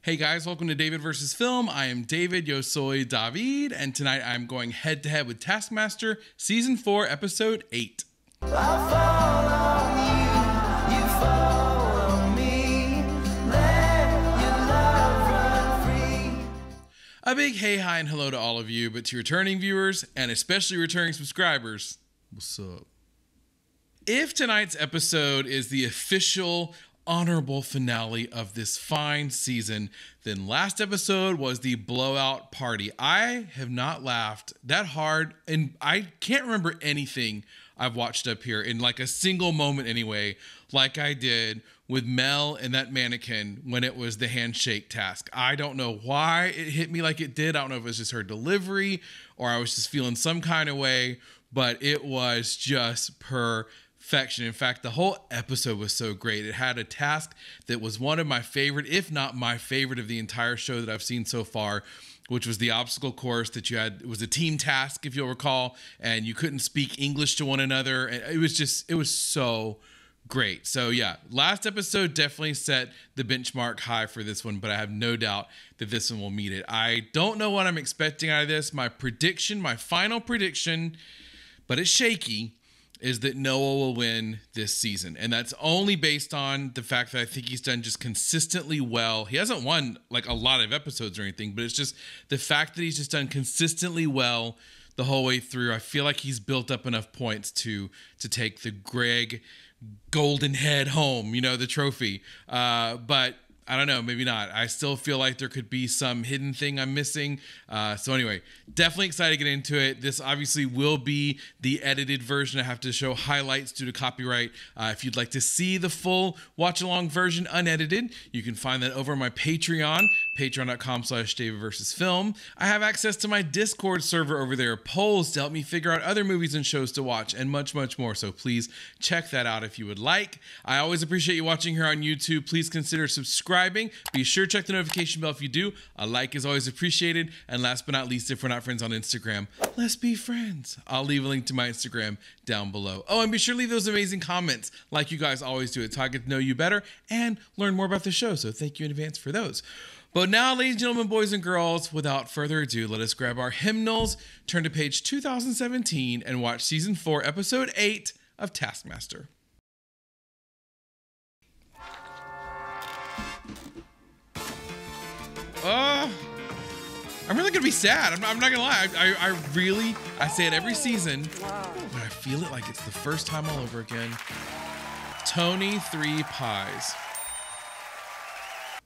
Hey guys, welcome to David vs. Film. I am David, yo soy David, and tonight I'm going head to head with Taskmaster, Season 4, Episode 8. A big hey, hi, and hello to all of you, but to returning viewers, and especially returning subscribers, what's up? If tonight's episode is the official honorable finale of this fine season, then last episode was the blowout party. I have not laughed that hard, and I can't remember anything I've watched up here in like a single moment anyway, like I did with Mel and that mannequin when it was the handshake task. I don't know why it hit me like it did. I don't know if it was just her delivery or I was just feeling some kind of way, but it was just perfection. In fact, the whole episode was so great. It had a task that was one of my favorite, if not my favorite, of the entire show that I've seen so far, which was the obstacle course that you had. It was a team task, if you'll recall, and you couldn't speak English to one another. And it was so great. So yeah, last episode definitely set the benchmark high for this one, but I have no doubt that this one will meet it. I don't know what I'm expecting out of this. My final prediction, but it's shaky, is that Noel will win this season. And that's only based on the fact that I think he's done just consistently well. He hasn't won like a lot of episodes or anything, but it's just the fact that he's just done consistently well the whole way through. I feel like he's built up enough points to take the Greg Golden Head home, the trophy. But I don't know, maybe not. I still feel like there could be some hidden thing I'm missing. So anyway, definitely excited to get into it. This obviously will be the edited version. I have to show highlights due to copyright. If you'd like to see the full watch-along version unedited, you can find that over on my Patreon, patreon.com/DavidVersusFilm. I have access to my Discord server over there, polls to help me figure out other movies and shows to watch, and much, much more. So please check that out if you would like. I always appreciate you watching here on YouTube. Please consider subscribing. Be sure to check the notification bell if you do. A like is always appreciated. And last but not least, if we're not friends on Instagram, let's be friends. I'll leave a link to my Instagram down below. Oh, and be sure to leave those amazing comments like you guys always do. It's how I get to know you better and learn more about the show. So thank you in advance for those. But now, ladies and gentlemen, boys and girls, without further ado, let us grab our hymnals, turn to page 2017, and watch Season 4, Episode 8 of Taskmaster. I'm really gonna be sad. I'm not gonna lie. I say it every season, but I feel it like it's the first time all over again. Tony 3 Pies.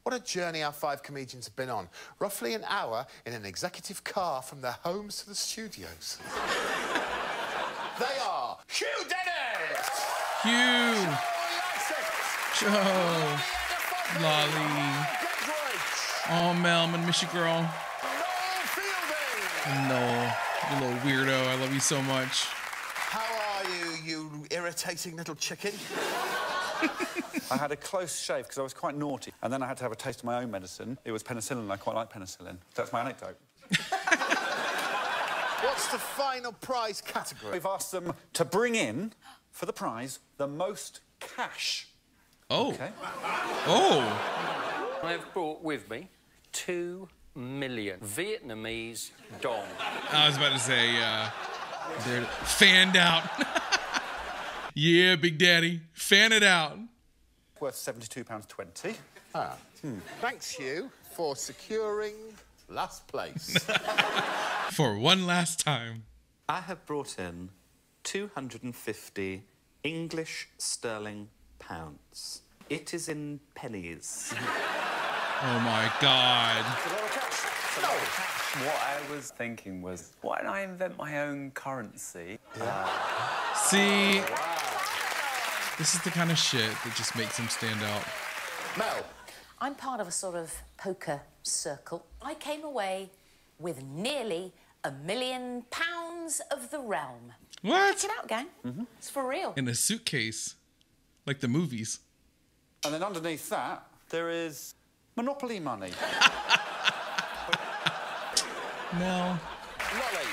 What a journey our 5 comedians have been on. Roughly an hour in an executive car from their homes to the studios. They are Hugh Dennis! Hugh! Joe! Joe! Lolly! Oh, Mel, I'm gonna miss you, girl. Noel Fielding! No, you little weirdo. I love you so much. How are you, you irritating little chicken? I had a close shave because I was quite naughty, and then I had to have a taste of my own medicine. It was penicillin, and I quite like penicillin. That's my anecdote. What's the final prize category? We've asked them to bring in, for the prize, the most cash. Oh. Okay. Oh. I've brought with me 2 million Vietnamese dong. I was about to say, they're fanned out. Yeah, Big Daddy, fan it out. Worth £72.20. Thanks, Hugh, for securing last place. For one last time. I have brought in 250 English sterling pounds. It is in pennies. Oh my God. It's a lot of cash. No. What I was thinking was, why don't I invent my own currency? See, this is the kind of shit that just makes him stand out. Mel. I'm part of a sort of poker circle. I came away with nearly £1 million of the realm. What? Check it out, gang. It's for real. In a suitcase, like the movies. And then underneath that, there is Monopoly money. No. Lolly.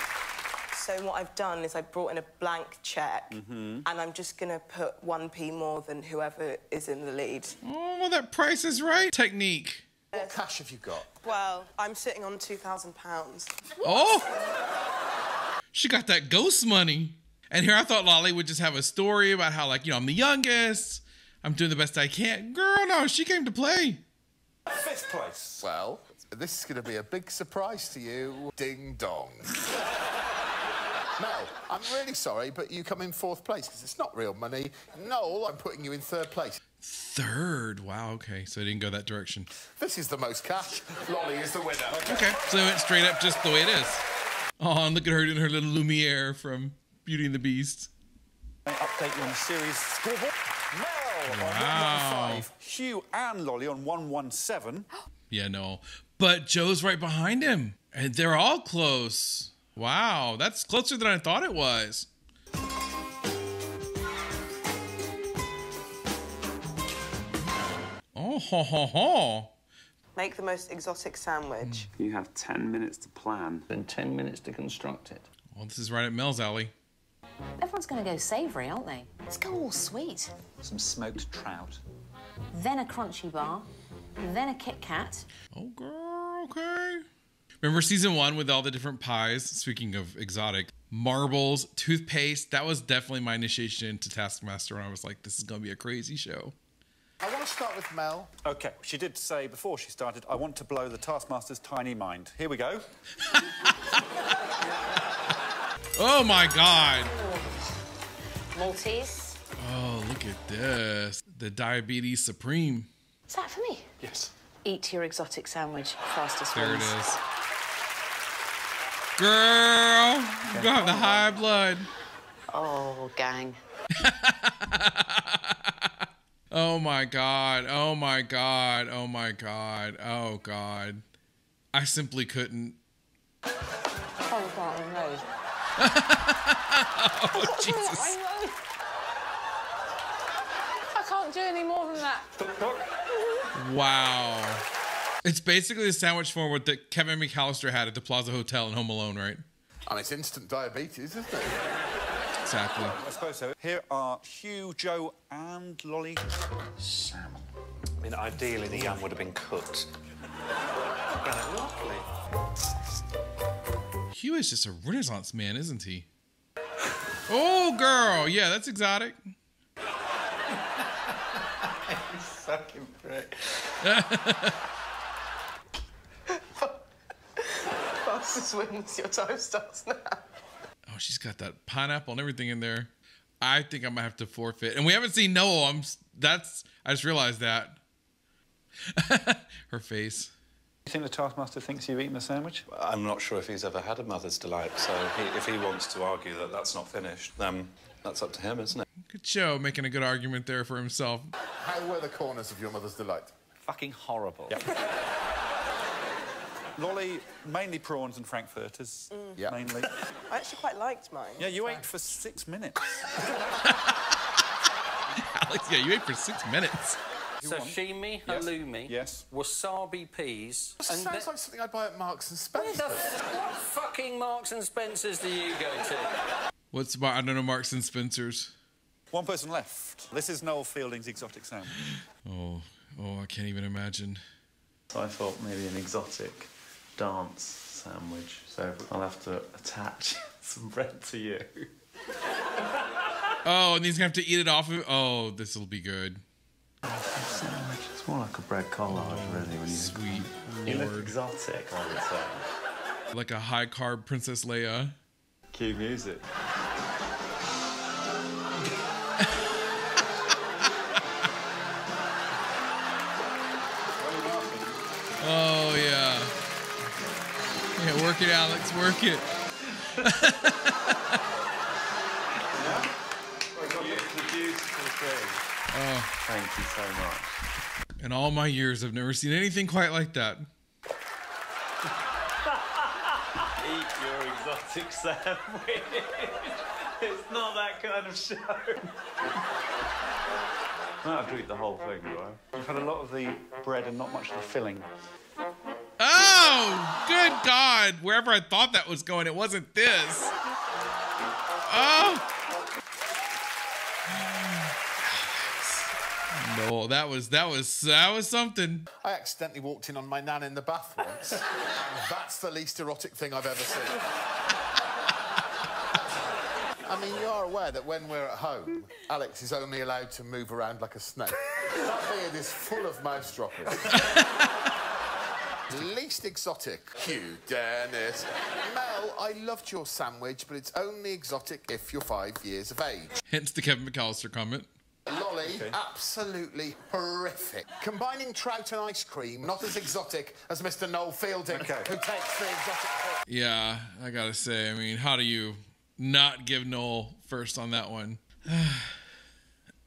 So what I've done is I brought in a blank cheque, and I'm just going to put 1p more than whoever is in the lead. Oh, well, that Price is Right technique. What cash have you got? Well, I'm sitting on £2,000. Oh! She got that ghost money. And here I thought Lolly would just have a story about how, like, you know, I'm the youngest. I'm doing the best I can. Girl, no, she came to play. 5th place. Well, this is going to be a big surprise to you. Ding dong. Mel, I'm really sorry, but you come in 4th place because it's not real money. Noel, I'm putting you in 3rd place. 3rd? Wow, okay. So it didn't go that direction. This is the most cash. Lolly is the winner. Okay, so it went straight up just the way it is. Oh, and look at her in her little Lumiere from Beauty and the Beast. I update you on the series scoreboard. Mel on 115. Hugh and Lolly on 117. Yeah, no. But Joe's right behind him. And they're all close. Wow, that's closer than I thought it was. Oh, ho, ho, ho. Make the most exotic sandwich. You have 10 minutes to plan. Then 10 minutes to construct it. Well, this is right at Mel's alley. Everyone's going to go savoury, aren't they? Let's go all sweet. Some smoked trout. Then a crunchy bar. Then a Kit Kat. Oh, girl, okay. Remember season 1 with all the different pies? Speaking of exotic, marbles, toothpaste. That was definitely my initiation into Taskmaster, and I was like, this is going to be a crazy show. I want to start with Mel. OK, she did say before she started, I want to blow the Taskmaster's tiny mind. Here we go. Oh, my God. Maltese. Oh, look at this. The Diabetes Supreme. Is that for me? Yes. Eat your exotic sandwich, fastest There it wins. is. Girl, you got the high blood. Oh, gang. Oh, my God. Oh, my God. Oh, my God. Oh, God. I simply couldn't. Oh, God, I know. Oh, Jesus. I know. I can't do any more than that. Wow. It's basically the sandwich form that Kevin McAllister had at the Plaza Hotel in Home Alone, right? And it's instant diabetes, isn't it? Exactly. I suppose so. Here are Hugh, Joe and Lolly. Salmon. I mean, ideally the yam would have been cooked. Lovely. Hugh is just a Renaissance man, isn't he? Oh, girl. Yeah, that's exotic. Fucking prick. Fastest wins. Your time starts now. Oh, she's got that pineapple and everything in there. I think I might have to forfeit. And we haven't seen Noel. I just realized that. Her face. You think the Taskmaster thinks you've eaten the sandwich? I'm not sure if he's ever had a mother's delight, so if he wants to argue that that's not finished, that's up to him, isn't it? Good show, making a good argument there for himself. How were the corners of your mother's delight? Fucking horrible. Yep. Lolly, mainly prawns and frankfurters. Yeah. Mainly. I actually quite liked mine. Yeah, you ate for 6 minutes. Alex, yeah, you ate for 6 minutes. Sashimi, Yes. halloumi, Yes. wasabi peas, This sounds like something I'd buy at Marks and Spencer. What fucking Marks and Spencers do you go to? What's I don't know, Marks and Spencer's. One person left. This is Noel Fielding's exotic sandwich. Oh, I can't even imagine. So I thought maybe an exotic dance sandwich. So I'll have to attach some bread to you. Oh, and he's gonna have to eat it off of. Oh, this will be good. Sandwich. It's more like a bread collage, really. When you Sweet You look Lord. exotic, I would say. Like a high carb Princess Leia. Cue music. Oh, yeah. Yeah, work it, Alex, work it. Oh. Thank you so much. In all my years, I've never seen anything quite like that. Eat your exotic sandwich. It's not that kind of show. I have to eat the whole thing, do I? You've had a lot of the bread and not much of the filling. Oh, good God. Wherever I thought that was going, it wasn't this. Oh. No, that was something. I accidentally walked in on my nan in the bath once, and that's the least erotic thing I've ever seen. I mean, you are aware that when we're at home, Alex is only allowed to move around like a snake. That beard is full of mouse droppers. Least exotic, Hugh Dennis. Mel, I loved your sandwich, but it's only exotic if you're 5 years of age. Hence the Kevin McAllister comment. Lolly, absolutely horrific. Combining trout and ice cream, not as exotic as Mr. Noel Fielding, who takes the exotic pick. Yeah, I gotta say, I mean, how do you not give Noel first on that one?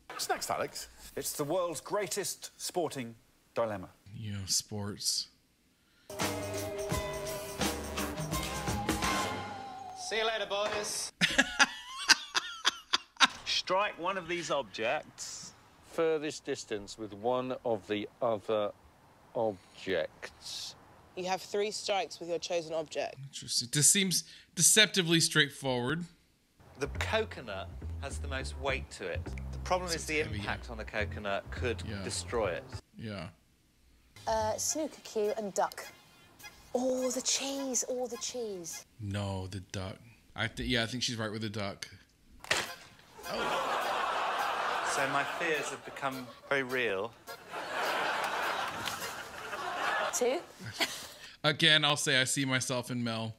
What's next, Alex? It's the world's greatest sporting dilemma. You know, sports. See you later, boys. Strike one of these objects. Furthest distance with one of the other objects. You have 3 strikes with your chosen object. Interesting. This seems deceptively straightforward. The coconut has the most weight to it. The problem is the impact on the coconut could destroy it. Yeah. Snooker cue and duck. Oh, the cheese. Oh, the cheese. No, the duck. I think she's right with the duck. So my fears have become very real. 2. Again, I'll say I see myself in Mel.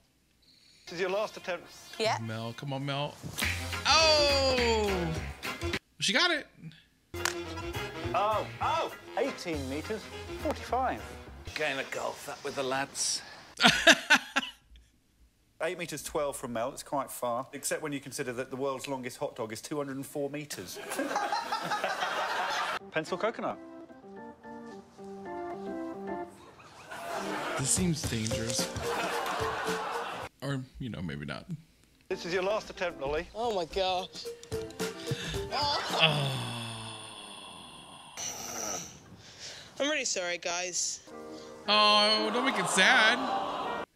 This is your last attempt. Yeah. Mel, come on, Mel. Oh! She got it. Oh, 18 metres, 45. Game of golf, that with the lads. 8 metres 12 from Mel, it's quite far, except when you consider that the world's longest hot dog is 204 metres. Pencil coconut. This seems dangerous. Or, you know, maybe not. This is your last attempt, Lolly. Oh, my gosh. I'm really sorry, guys. Oh, don't make it sad.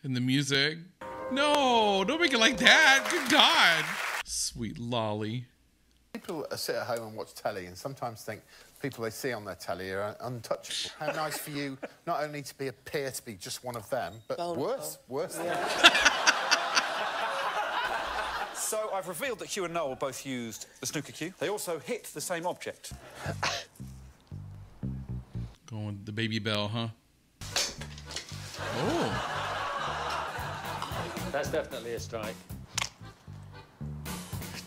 And the music. No, don't make it like that. Good God. Sweet lolly. People sit at home and watch telly and sometimes think people they see on their telly are untouchable. How nice for you not only to appear to be just one of them, but worse than So I've revealed that Hugh and Noel both used the snooker cue. They also hit the same object. Going with the baby bell, huh? Oh. That's definitely a strike.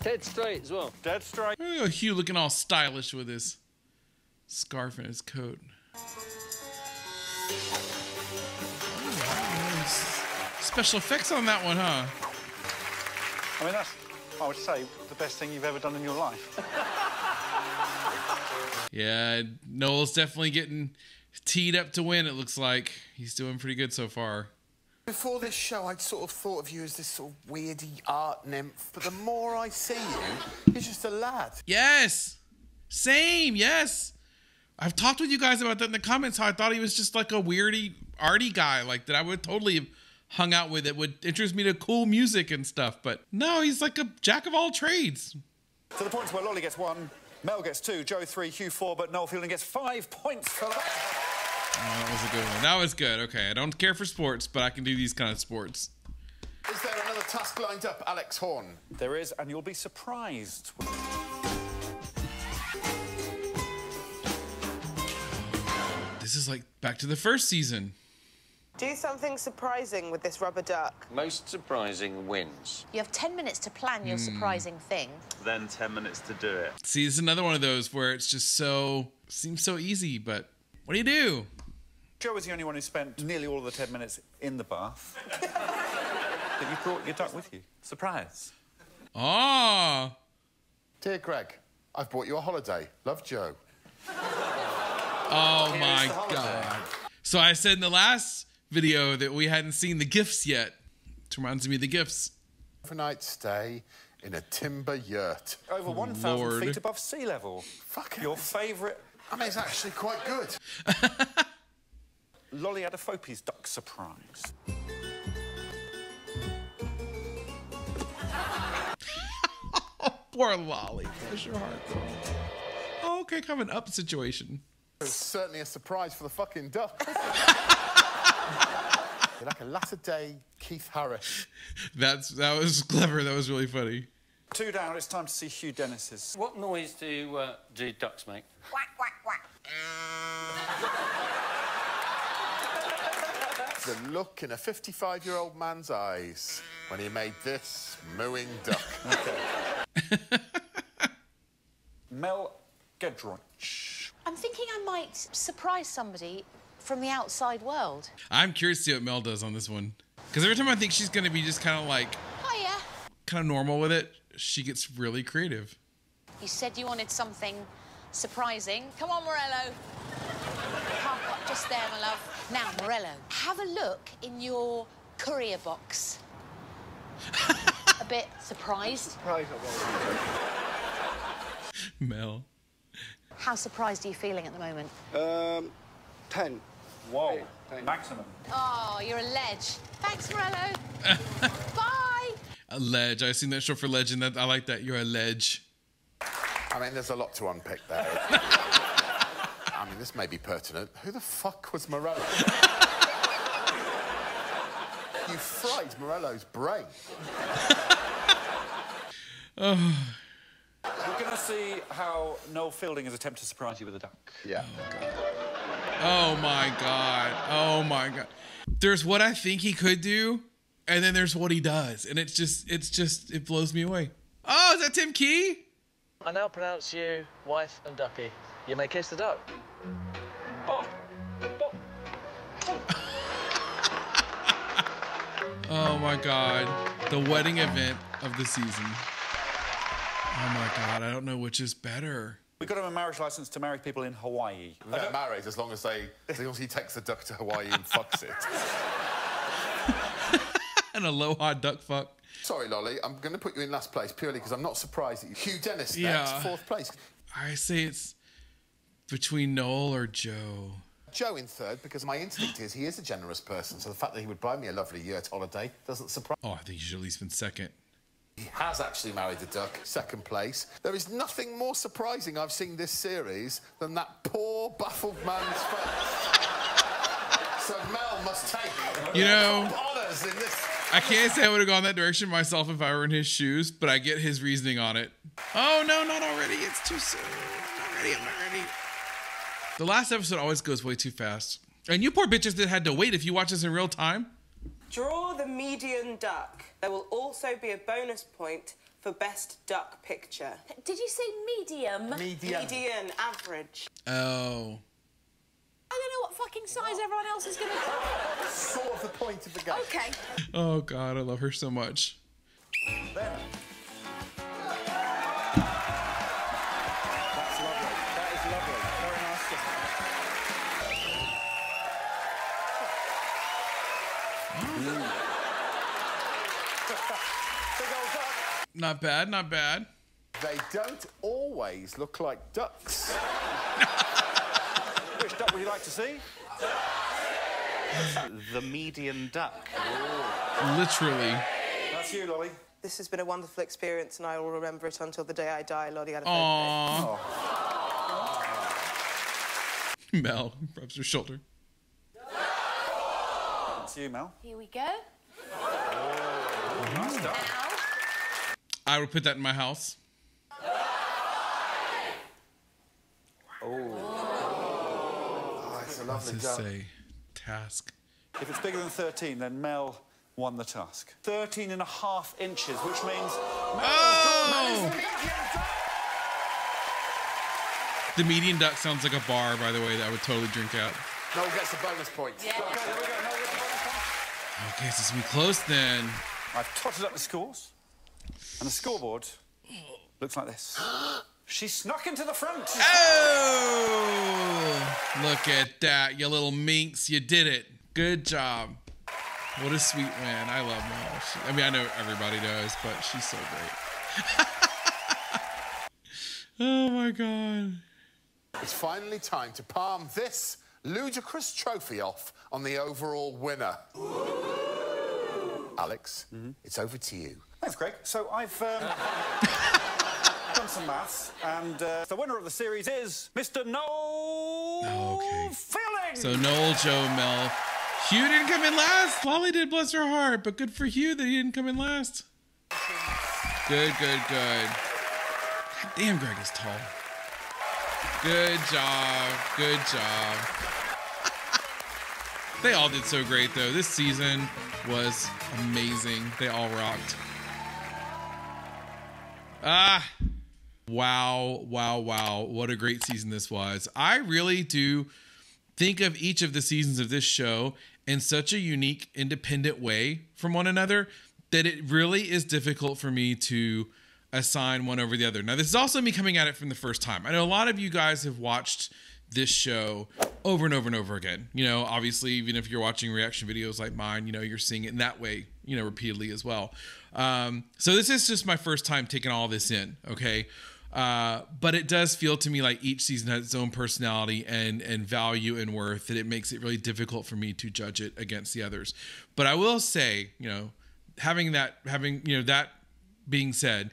Dead straight as well. Dead strike. Oh, Hugh looking all stylish with his scarf and his coat. Oh, special effects on that one, huh? I mean, that's, I would say, the best thing you've ever done in your life. Yeah, Noel's definitely getting teed up to win, it looks like. He's doing pretty good so far. Before this show, I'd sort of thought of you as this sort of weirdy art nymph, but the more I see you, you're just a lad. Yes! Same, yes! I've talked with you guys about that in the comments, how I thought he was just like a weirdy, arty guy, like that I would totally have hung out with, that would interest me to cool music and stuff, but no, he's like a jack of all trades. To the points where Lolly gets 1, Mel gets 2, Joe 3, Hugh 4, but Noel Fielding gets 5 points for that. Oh, that was a good one. That was good. Okay, I don't care for sports, but I can do these kind of sports. Is there another task lined up, Alex Horne? There is, and you'll be surprised. This is like back to the first season. Do something surprising with this rubber duck. Most surprising wins. You have 10 minutes to plan your surprising thing. Then 10 minutes to do it. See, it's another one of those where it's just seems so easy, but what do you do? Joe was the only one who spent nearly all of the 10 minutes in the bath. But you brought your duck with you. Surprise. Ah. Dear Greg, I've bought you a holiday. Love, Joe. Oh, my God. So I said in the last video that we hadn't seen the gifts yet. It reminds me of the gifts. Overnight stay in a timber yurt. Over 1,000 Lord. feet above sea level. Fucking Your favourite... I mean, it's actually quite good. Lolly Adefope's duck surprise. Poor Lolly. Bless your heart. Oh, okay, kind of an up situation. It was certainly a surprise for the fucking duck. You're like a latter-day Keith Harris. That was clever. That was really funny. 2 down, it's time to see Hugh Dennis's. What noise do ducks make? Quack, quack, quack. The look in a 55-year-old man's eyes when he made this mooing duck. Okay. Mel Giedroyc. I'm thinking I might surprise somebody from the outside world. I'm curious to see what Mel does on this one. Because every time I think she's going to be just kind of like... Hiya. Kind of normal with it, she gets really creative. You said you wanted something surprising. Come on, Morello. Park up just there, my love. Now, Morello, have a look in your courier box. A bit surprised. Mel. How surprised are you feeling at the moment? 10. Whoa. 10. Maximum. Oh, you're a ledge. Thanks, Morello. Bye. A ledge. I've seen that show for Legend. I like that. You're a ledge. I mean, there's a lot to unpick there. I mean, this may be pertinent. Who the fuck was Morello? You fried Morello's brain. Oh. We're going to see how Noel Fielding has attempted to surprise you with a duck. Yeah. Oh, my God. Oh, my God. There's what I think he could do, and then there's what he does. And it blows me away. Oh, is that Tim Key? I now pronounce you wife and ducky. You may kiss the duck. Oh. Oh, my God. The wedding event of the season. Oh, my God. I don't know which is better. We've got him a marriage license to marry people in Hawaii. They're married as long as he takes the duck to Hawaii and fucks it. An aloha duck fuck. Sorry, Lolly, I'm going to put you in last place purely because I'm not surprised at you. Hugh Dennis Yeah. next, 4th place. I say it's between Noel or Joe. Joe in 3rd because my instinct is he is a generous person, so the fact that he would buy me a lovely yurt holiday doesn't surprise me. Oh, I think you should at least been 2nd. He has actually married the duck, 2nd place. There is nothing more surprising I've seen this series than that poor, baffled man's face. So Mel must take honours in this. I can't say I would have gone that direction myself if I were in his shoes, but I get his reasoning on it. Oh, no, not already. It's too soon. I'm not ready. The last episode always goes way too fast. And you poor bitches that had to wait if you watch this in real time. Draw the median duck. There will also be a bonus point for best duck picture. Did you say medium? Median, average. Oh. I don't know what fucking size everyone else is going to do. Sort of the point of the game. Okay. Oh, God, I love her so much. There. That's lovely. That is lovely. Very nice. Big old duck. Not bad, not bad. They don't always look like ducks. Which duck would you like to see? The median duck. Literally. That's you, Lolly. This has been a wonderful experience, and I will remember it until the day I die. Lottie Adefope. Aww. Mel rubs her shoulder. That's you, Mel. Here we go. Nice duck. Now. I would put that in my house. It's a lovely What's it duck. say? Task. If it's bigger than 13, then Mel won the task. 13.5 inches, which means... Oh! The median duck sounds like a bar, by the way, that I would totally drink at. Noel gets a bonus point. Yeah. Okay, there we go. Noel gets a bonus point. Okay, so it's gonna be close then. I've totted up the scores, and the scoreboard looks like this. She snuck into the front. Oh! Look at that, you little minx. You did it. Good job. What a sweet win. I love Mel. I mean, I know everybody does, but she's so great. Oh, my God. It's finally time to palm this ludicrous trophy off on the overall winner. Alex, it's over to you. Thanks, Greg. So I've... done some maths, and the winner of the series is Mr. Noel Fielding. So Noel, Joe, Mel. Hugh didn't come in last. Lolly did, bless her heart. But good for Hugh that he didn't come in last. Good. God damn, Greg is tall. Good job. They all did so great, though. This season was amazing. They all rocked. Wow. What a great season this was. I really do think of each of the seasons of this show in such a unique, independent way from one another that it really is difficult for me to assign one over the other. Now, this is also me coming at it from the first time. I know a lot of you guys have watched this show over and over and over again. You know, obviously, even if you're watching reaction videos like mine, you know, you're seeing it in that way, you know, repeatedly as well. So this is just my first time taking all this in, okay? But it does feel to me like each season has its own personality and value and worth, that it makes it really difficult for me to judge it against the others. But I will say, you know, that being said,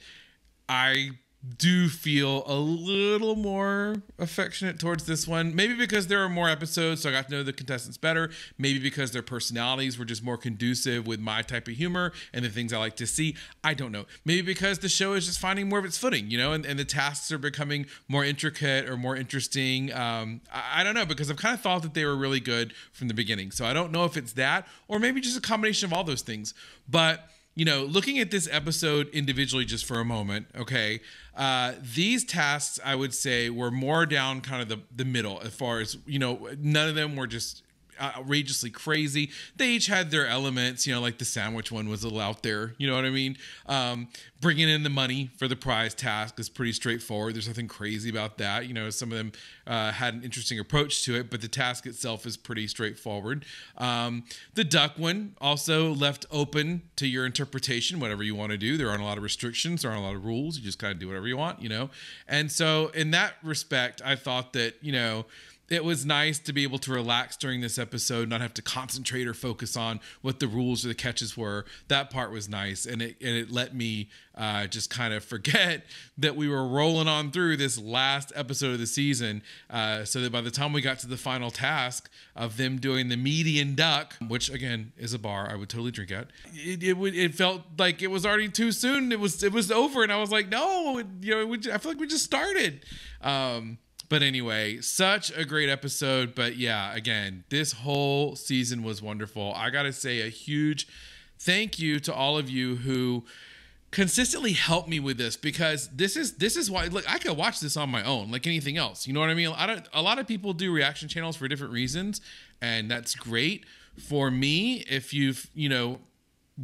I do feel a little more affectionate towards this one. Maybe because there are more episodes, so I got to know the contestants better. Maybe because their personalities were just more conducive with my type of humor and the things I like to see. I don't know. Maybe because the show is just finding more of its footing, you know, and the tasks are becoming more intricate or more interesting. I don't know, because I've kind of thought that they were really good from the beginning. So I don't know if it's that, or maybe just a combination of all those things. But you know, looking at this episode individually just for a moment, okay, these tasks, I would say, were more down kind of the middle as far as, you know, none of them were just outrageously crazy. They each had their elements, you know, like the sandwich one was a little out there, you know what I mean? Bringing in the money for the prize task is pretty straightforward. There's nothing crazy about that. You know, some of them had an interesting approach to it, but the task itself is pretty straightforward. The duck one also left open to your interpretation, whatever you want to do. There aren't a lot of restrictions, there aren't a lot of rules. You just kind of do whatever you want, you know? And so in that respect, I thought that, you know, it was nice to be able to relax during this episode, not have to concentrate or focus on what the rules or the catches were. That part was nice, and it let me just kind of forget that we were rolling on through this last episode of the season, so that by the time we got to the final task of them doing the median duck, which again is a bar I would totally drink at, it felt like it was already too soon. It was over, and I was like, no, you know, I feel like we just started. But anyway, such a great episode. But yeah, again, this whole season was wonderful. I got to say a huge thank you to all of you who consistently help me with this, because this is why, look, I could watch this on my own like anything else. You know what I mean? A lot of people do reaction channels for different reasons, and that's great. For me, if you've, you know,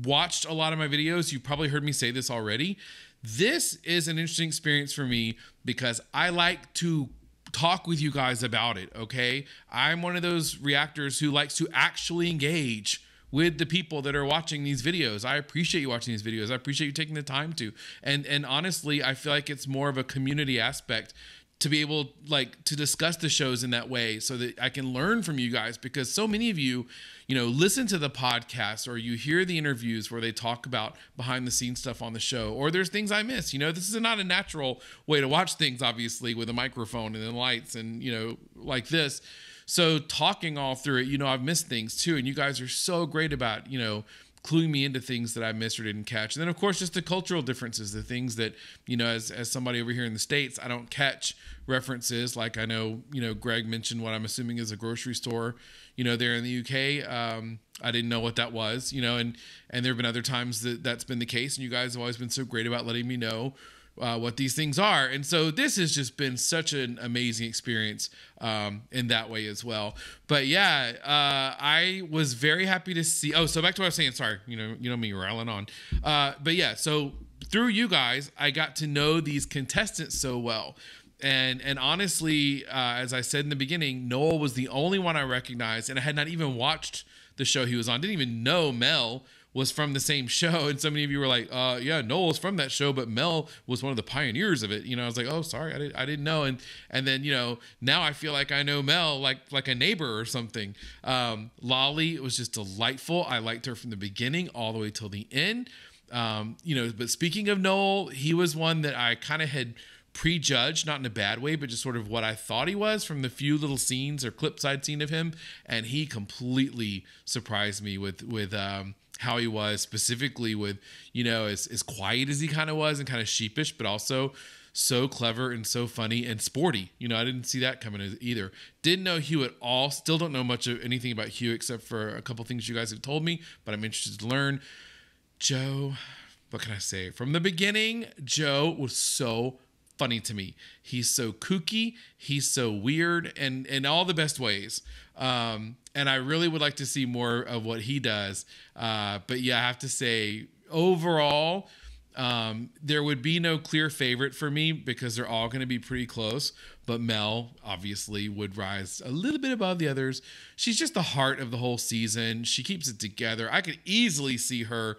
watched a lot of my videos, you've probably heard me say this already. This is an interesting experience for me because I like to talk with you guys about it, okay? I'm one of those reactors who likes to actually engage with the people that are watching these videos. I appreciate you watching these videos. I appreciate you taking the time to. And honestly, I feel like it's more of a community aspect to be able, like, to discuss the shows in that way so that I can learn from you guys, because so many of you, you know, listen to the podcast or you hear the interviews where they talk about behind the scenes stuff on the show, or there's things I miss. You know, this is not a natural way to watch things, obviously, with a microphone and then lights and, you know, like this. So talking all through it, you know, I've missed things too. And you guys are so great about, you know, cluing me into things that I missed or didn't catch. And then, of course, just the cultural differences, the things that, you know, as somebody over here in the States, I don't catch references. Like I know, you know, Greg mentioned what I'm assuming is a grocery store, you know, there in the UK. I didn't know what that was, you know, and there have been other times that's been the case. And you guys have always been so great about letting me know what these things are. And so this has just been such an amazing experience in that way as well. But yeah, I was very happy to see. Oh, so back to what I was saying. Sorry, you know me rattling on. But yeah, so through you guys, I got to know these contestants so well. And honestly, as I said in the beginning, Noel was the only one I recognized, and I had not even watched the show he was on. Didn't even know Mel was from the same show. And so many of you were like, yeah, Noel's from that show, but Mel was one of the pioneers of it. You know, I was like, oh, sorry, I didn't know. And then, you know, now I feel like I know Mel like a neighbor or something. Lolly was just delightful. I liked her from the beginning all the way till the end. You know, but speaking of Noel, he was one that I kind of had prejudged, not in a bad way, but just sort of what I thought he was from the few little scenes or clip side scene of him. And he completely surprised me with how he was, specifically with, you know, as quiet as he kind of was and kind of sheepish, but also so clever and so funny and sporty. You know, I didn't see that coming either. Didn't know Hugh at all. Still don't know much of anything about Hugh except for a couple things you guys have told me, but I'm interested to learn. Joe, what can I say? From the beginning, Joe was so funny to me. He's so kooky. He's so weird and in all the best ways. And I really would like to see more of what he does. But yeah, I have to say, overall, there would be no clear favorite for me because they're all going to be pretty close. But Mel obviously would rise a little bit above the others. She's just the heart of the whole season. She keeps it together. I could easily see her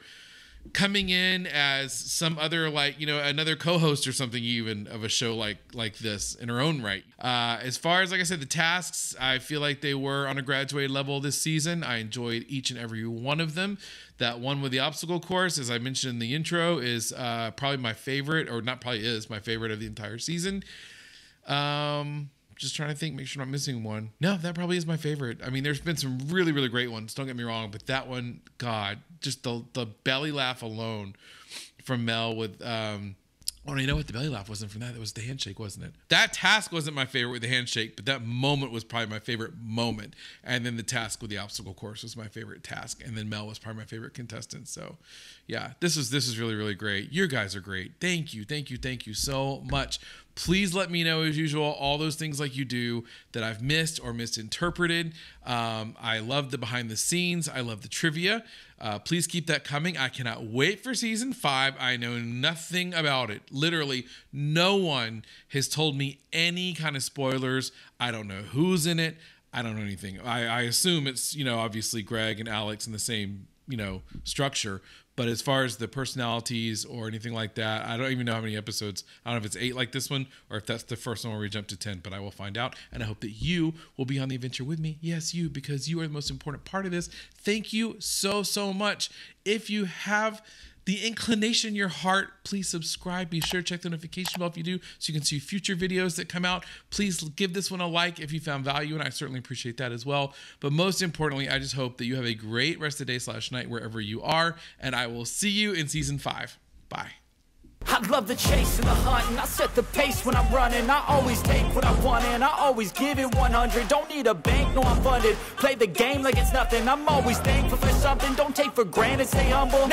coming in as some other, like, you know, another co-host or something even of a show like this in her own right. As far as, like I said, the tasks, I feel like they were on a graduated level this season. I enjoyed each and every one of them. That one with the obstacle course, as I mentioned in the intro, is probably my favorite, or not probably is my favorite of the entire season. Just trying to think, make sure I'm not missing one. No, that probably is my favorite. I mean, there's been some really, really great ones. Don't get me wrong, but that one, God, just the belly laugh alone from Mel with, oh, you know what? The belly laugh wasn't from that. It was the handshake, wasn't it? That task wasn't my favorite with the handshake, but that moment was probably my favorite moment. And then the task with the obstacle course was my favorite task. And then Mel was probably my favorite contestant. So yeah, this is really, really great. You guys are great. Thank you so much. Please let me know, as usual, all those things like you do that I've missed or misinterpreted. I love the behind the scenes. I love the trivia. Please keep that coming. I cannot wait for season 5. I know nothing about it. Literally, no one has told me any kind of spoilers. I don't know who's in it. I don't know anything. I assume it's, you know, obviously Greg and Alex in the same, you know, structure. But as far as the personalities or anything like that, I don't even know how many episodes. I don't know if it's 8 like this one or if that's the first one where we jump to 10, but I will find out. And I hope that you will be on the adventure with me. Yes, you, because you are the most important part of this. Thank you so, so much. If you have the inclination in your heart, please subscribe. Be sure to check the notification bell if you do so you can see future videos that come out. Please give this one a like if you found value, and I certainly appreciate that as well. But most importantly, I just hope that you have a great rest of the day / night wherever you are, and I will see you in season 5. Bye. I love the chase and the hunt, and I set the pace when I'm running. I always take what I want and I always give it 100. Don't need a bank, no, I'm funded. Play the game like it's nothing. I'm always thankful for something. Don't take for granted, stay humble.